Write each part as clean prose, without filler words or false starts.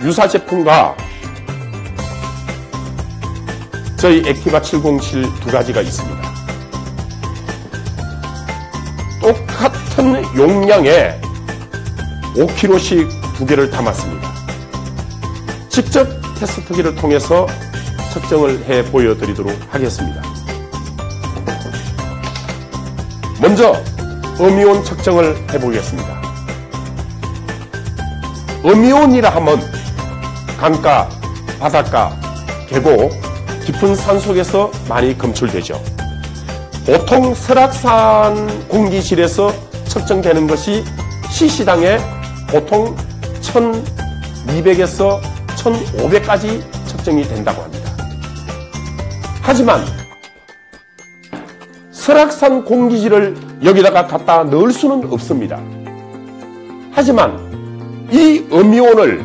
유사 제품과 저희 액티바 707 두 가지가 있습니다. 똑같은 용량에 5kg씩 두 개를 담았습니다. 직접 테스트기를 통해서 측정을 해 보여드리도록 하겠습니다. 먼저 음이온 측정을 해보겠습니다. 음이온이라 하면 강가, 바닷가, 계곡, 깊은 산 속에서 많이 검출되죠. 보통 설악산 공기실에서 측정되는 것이 시시당에 보통 1200에서 1500까지 측정이 된다고 합니다. 하지만 설악산 공기질을 여기다가 갖다 넣을 수는 없습니다. 하지만 이 음이온을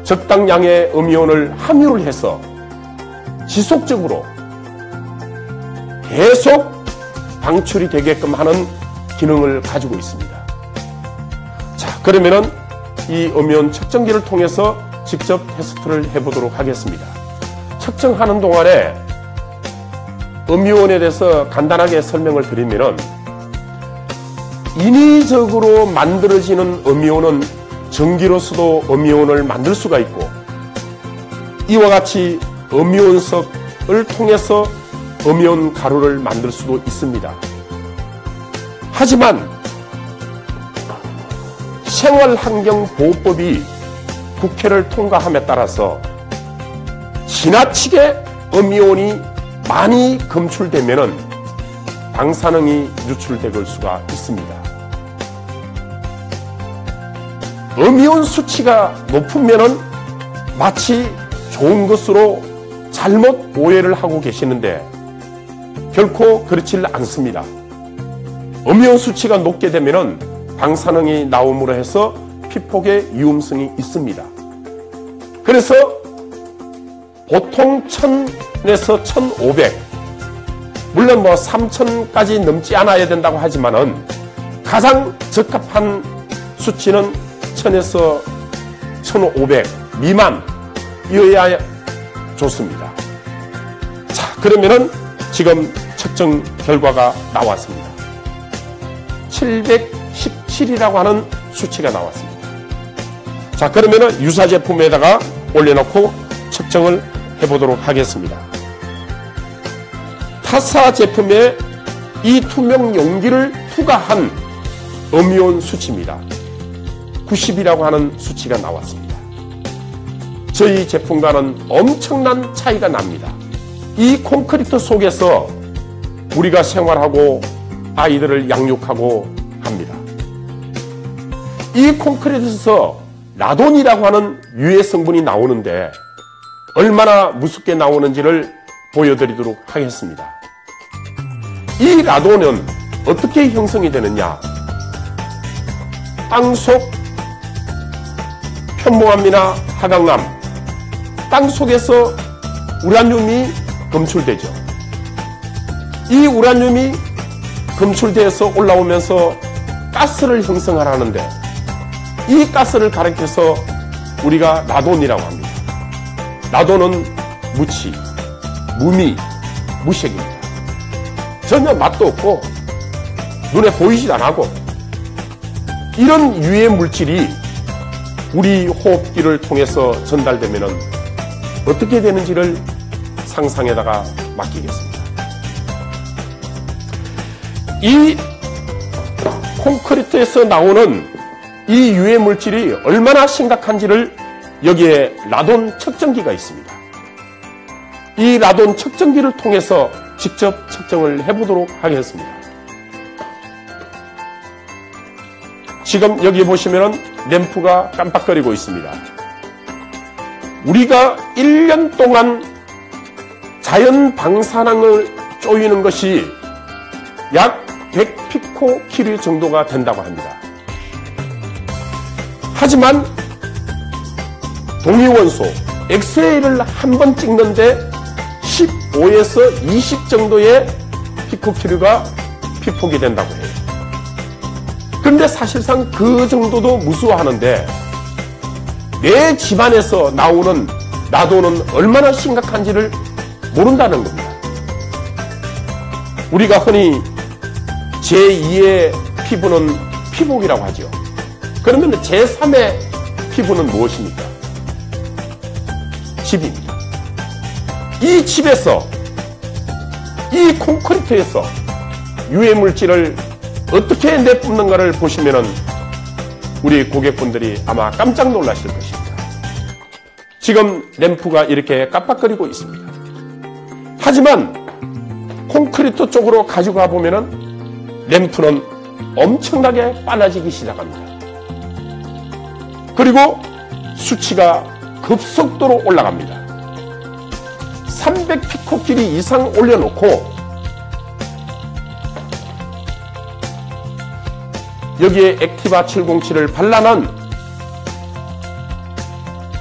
적당량의 음이온을 함유를 해서 지속적으로 계속 방출이 되게끔 하는 기능을 가지고 있습니다. 자, 그러면은 이 음이온 측정기를 통해서 직접 테스트를 해보도록 하겠습니다. 측정하는 동안에 음이온에 대해서 간단하게 설명을 드리면은 인위적으로 만들어지는 음이온은 전기로서도 음이온을 만들 수가 있고 이와 같이 음이온석을 통해서 음이온 가루를 만들 수도 있습니다. 하지만 생활환경보호법이 국회를 통과함에 따라서 지나치게 음이온이 많이 검출되면은 방사능이 유출될 수가 있습니다. 음이온 수치가 높으면은 마치 좋은 것으로 잘못 오해를 하고 계시는데 결코 그렇지 않습니다. 음이온 수치가 높게 되면은 방사능이 나옴으로 해서 피폭의 위험성이 있습니다. 그래서 보통 1000에서 1500, 물론 3000까지 넘지 않아야 된다고 하지만은 가장 적합한 수치는 1000에서 1500 미만이어야 좋습니다. 자, 그러면은 지금 측정 결과가 나왔습니다. 717이라고 하는 수치가 나왔습니다. 자, 그러면은 유사 제품에다가 올려놓고 측정을 해보도록 하겠습니다. 타사 제품에 이 투명 용기를 투과한 음이온 수치입니다. 90이라고 하는 수치가 나왔습니다. 저희 제품과는 엄청난 차이가 납니다. 이 콘크리트 속에서 우리가 생활하고 아이들을 양육하고 합니다. 이 콘크리트에서 라돈이라고 하는 유해 성분이 나오는데 얼마나 무섭게 나오는지를 보여드리도록 하겠습니다. 이 라돈은 어떻게 형성이 되느냐? 땅속 편모암이나 하강암, 땅 속에서 우라늄이 검출되죠. 이 우라늄이 검출돼서 올라오면서 가스를 형성하라는데 이 가스를 가리켜서 우리가 라돈이라고 합니다. 라돈은 무치, 무미, 무색입니다. 전혀 맛도 없고 눈에 보이지도 안 하고 이런 유해 물질이 우리 호흡기를 통해서 전달되면 어떻게 되는지를 상상에다가 맡기겠습니다. 이 콘크리트에서 나오는 이 유해 물질이 얼마나 심각한지를 여기에 라돈 측정기가 있습니다. 이 라돈 측정기를 통해서 직접 측정을 해보도록 하겠습니다. 지금 여기 보시면 램프가 깜빡거리고 있습니다. 우리가 1년 동안 자연 방사능을 쪼이는 것이 약 100피코큐리 정도가 된다고 합니다. 하지만 동위원소 엑스레이를 한 번 찍는데 15에서 20 정도의 피코큐리가 피폭이 된다고 해요. 그런데 사실상 그 정도도 무수하는데 내 집안에서 나오는 라돈은 얼마나 심각한지를 모른다는 겁니다. 우리가 흔히 제2의 피부는 피복이라고 하죠. 그러면 제3의 피부는 무엇입니까? 집입니다. 이 집에서, 이 콘크리트에서 유해물질을 어떻게 내뿜는가를 보시면은 우리 고객분들이 아마 깜짝 놀라실 것입니다. 지금 램프가 이렇게 깜빡거리고 있습니다. 하지만 콘크리트 쪽으로 가져가 보면은 램프는 엄청나게 빨라지기 시작합니다. 그리고 수치가 급속도로 올라갑니다. 300피코끼리 이상 올려놓고 여기에 액티바 707을 발라놓은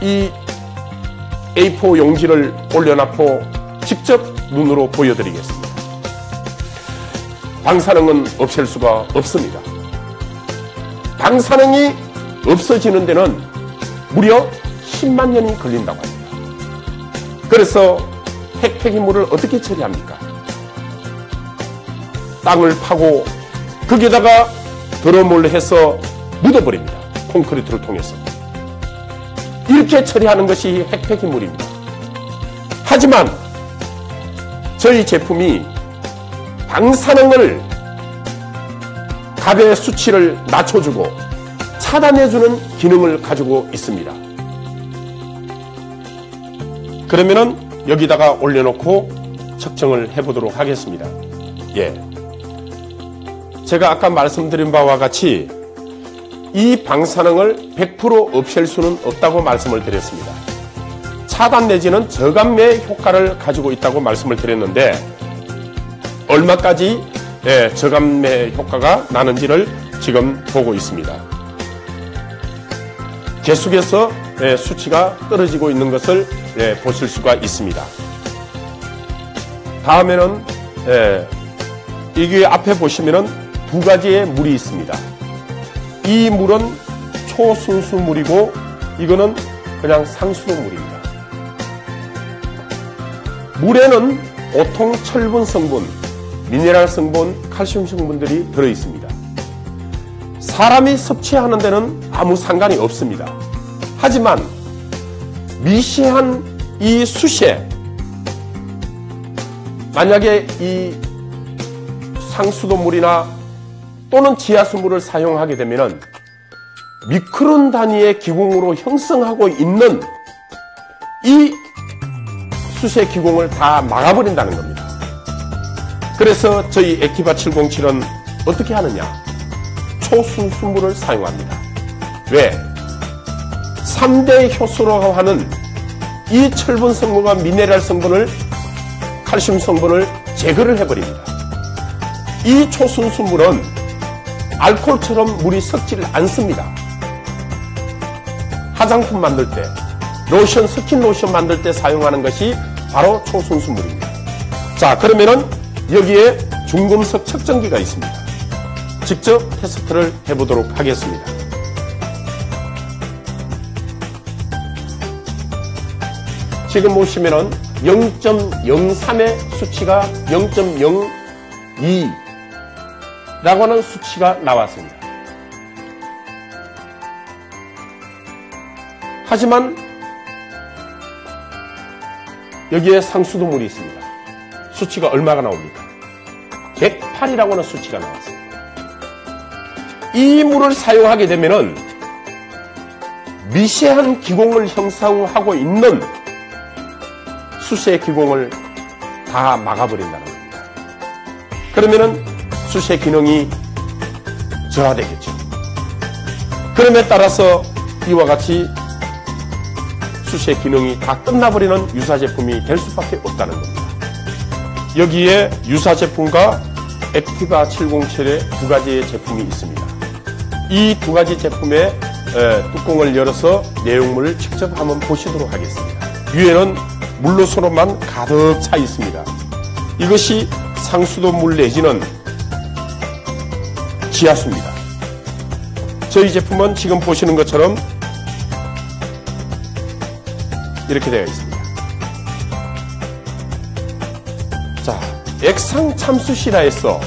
이 A4 용지를 올려놓고 직접 눈으로 보여드리겠습니다. 방사능은 없앨 수가 없습니다. 방사능이 없어지는 데는 무려 10만 년이 걸린다고 합니다. 그래서 핵폐기물을 어떻게 처리합니까? 땅을 파고 거기에다가 드럼을 해서 묻어버립니다. 콘크리트를 통해서. 이렇게 처리하는 것이 핵폐기물입니다. 하지만 저희 제품이 방사능을 값의 수치를 낮춰주고 차단해주는 기능을 가지고 있습니다. 그러면은 여기다가 올려놓고 측정을 해보도록 하겠습니다. 예. 제가 아까 말씀드린 바와 같이 이 방사능을 100% 없앨 수는 없다고 말씀을 드렸습니다. 차단 내지는 저감매 효과를 가지고 있다고 말씀을 드렸는데 얼마까지 저감매 효과가 나는지를 지금 보고 있습니다. 계속해서 수치가 떨어지고 있는 것을 보실 수가 있습니다. 다음에는 여기 앞에 보시면은 두 가지의 물이 있습니다. 이 물은 초순수물이고 이거는 그냥 상수도물입니다. 물에는 보통 철분 성분, 미네랄 성분, 칼슘 성분들이 들어있습니다. 사람이 섭취하는 데는 아무 상관이 없습니다. 하지만 미세한 이 수세, 만약에 이 상수도물이나 또는 지하수물을 사용하게 되면 미크론 단위의 기공으로 형성하고 있는 이 수세 기공을 다 막아버린다는 겁니다. 그래서 저희 액티바 707은 어떻게 하느냐? 초순수물을 사용합니다. 왜? 3대 효소라고 하는 이 철분 성분과 미네랄 성분을, 칼슘 성분을 제거를 해버립니다. 이 초순수물은 알코올처럼 물이 섞지를 않습니다. 화장품 만들 때, 로션, 스킨 로션 만들 때 사용하는 것이 바로 초순수물입니다. 자, 그러면은 여기에 중금속 측정기가 있습니다. 직접 테스트를 해보도록 하겠습니다. 지금 보시면은 0.03의 수치가 0.02 라고 하는 수치가 나왔습니다. 하지만 여기에 상수도물이 있습니다. 수치가 얼마가 나옵니까? 108이라고 하는 수치가 나왔습니다. 이 물을 사용하게 되면은 미세한 기공을 형성하고 있는 수세 기공을 다 막아버린다는 겁니다. 그러면은 수세 기능이 저하되겠죠. 그럼에 따라서 이와 같이 수세 기능이 다 끝나버리는 유사 제품이 될 수밖에 없다는 겁니다. 여기에 유사 제품과 액티바 707의 두 가지의 제품이 있습니다. 이 두 가지 제품의 뚜껑을 열어서 내용물을 직접 한번 보시도록 하겠습니다. 위에는 물로서로만 가득 차 있습니다. 이것이 상수도 물 내지는 지하수입니다. 저희 제품은 지금 보시는 것처럼 이렇게 되어 있습니다. 자, 액상 참수시라에서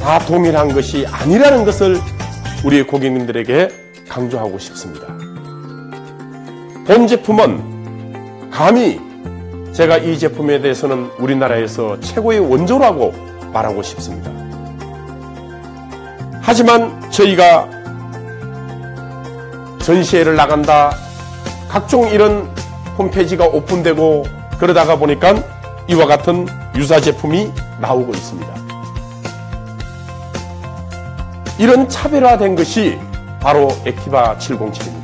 다 동일한 것이 아니라는 것을 우리 고객님들에게 강조하고 싶습니다. 본 제품은 감히 제가 이 제품에 대해서는 우리나라에서 최고의 원조라고 말하고 싶습니다. 하지만 저희가 전시회를 나간다, 각종 이런 홈페이지가 오픈되고 그러다가 보니까 이와 같은 유사 제품이 나오고 있습니다. 이런 차별화된 것이 바로 액티바 707입니다.